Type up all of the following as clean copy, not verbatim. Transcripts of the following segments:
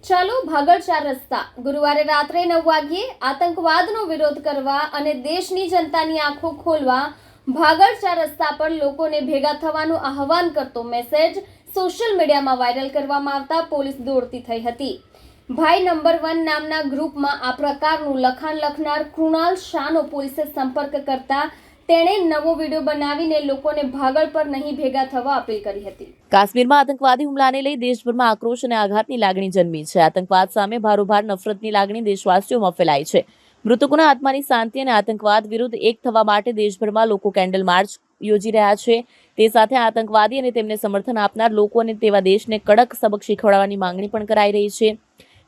ચાલો ભાગળ ચાર રસ્તા ગુરુવારે રાત્રે 9 વાગ્યે આતંકવાદનો વિરોધ કરવા અને દેશની જનતાની આંખો ખોલવા ભાગળ ચાર રસ્તા પર લોકોને ભેગા થવાનું આહવાન કરતો મેસેજ સોશિયલ મીડિયામાં વાયરલ કરવામાં આવતા પોલીસ દોડતી થઈ હતી। ભાઈ નંબર 1 નામના ગ્રુપમાં આ પ્રકારનું લખાણ લખનાર કૃણાલ શાહનો પોલીસે સંપર્ક કરતા તેણે નવો વિડીયો બનાવીને લોકોને ભાગળ પર નહીં ભેગા થવા અપીલ કરી હતી। કાશ્મીરમાં આતંકવાદી હુમલાને લઈ દેશભરમાં આક્રોશ અને આઘાતની લાગણી જન્મી છે। આતંકવાદ સામે ભારોભાર નફરતની લાગણી દેશવાસીઓમાં ફેલાઈ છે। મૃતકોના આત્માની શાંતિ અને આતંકવાદ વિરુદ્ધ એક થવા માટે દેશભરમાં લોકો કેન્ડલ માર્ચ યોજી રહ્યા છે। તે સાથે આતંકવાદી અને તેમને સમર્થન આપનાર લોકો અને તેવા દેશને કડક સબક શીખવાડવાની માંગણી પણ કરાઈ રહી છે।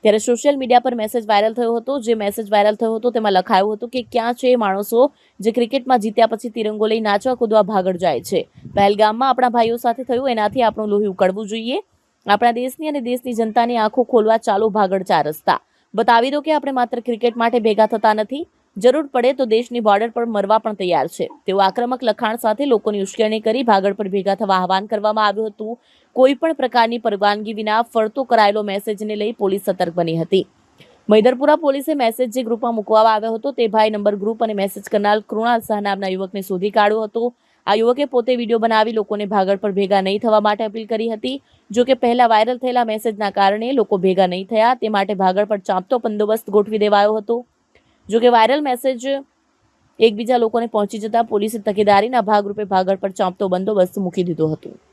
ત્યારે સોશિયલ મીડિયા પર મેસેજ વાયરલ થયો હતો। જે મેસેજ વાયરલ થયો હતો તેમાં લખાયું હતું કે ક્યાં છે એ માણસો જે ક્રિકેટમાં જીત્યા પછી તિરંગો લઈ નાચવા કૂદવા ભાગળ જાય છે। પહેલગામમાં આપણા ભાઈઓ સાથે થયું, એનાથી આપણું લોહી ઉકળવું જોઈએ। આપણા દેશની અને દેશની જનતાની આંખો ખોલવા ચાલો ભાગળ ચાર રસ્તા। બતાવી દો કે આપણે માત્ર ક્રિકેટ માટે ભેગા થતા નથી, જરૂર પડે તો દેશની બોર્ડર પર મરવા પણ તૈયાર છે। તેઓ આક્રમક લખાણ સાથે લોકોની ઉશ્કેરણી કરી ભાગળ પર ભેગા થવા આહવાન કરવામાં આવ્યું હતું। કોઈ પણ પ્રકારની પરવાનગી વિના ફરતો કરાયેલો મેસેજને લઈ પોલીસ સતર્ક બની હતી। મૈદરપુરા પોલીસે મેસેજ જે ગ્રુપમાં મૂકવામાં આવ્યો હતો તે ભાઈ નંબર ગ્રુપ અને મેસેજ કરનાર કૃણાલ શાહ નામના યુવકને શોધી કાઢ્યો હતો। આ યુવકે પોતે વિડીયો બનાવી લોકોને ભાગળ પર ભેગા નહીં થવા માટે અપીલ કરી હતી। જો કે પહેલા વાયરલ થયેલા મેસેજના કારણે લોકો ભેગા નહીં થયા, તે માટે ભાગળ પર ચાંપતો બંદોબસ્ત ગોઠવી દેવાયો હતો। જો કે વાયરલ મેસેજ એકબીજા લોકોને પહોંચી જતા પોલીસે તકેદારીના ભાગરૂપે ભાગળ પર ચાંપતો બંદોબસ્ત મૂકી દીધો હતો।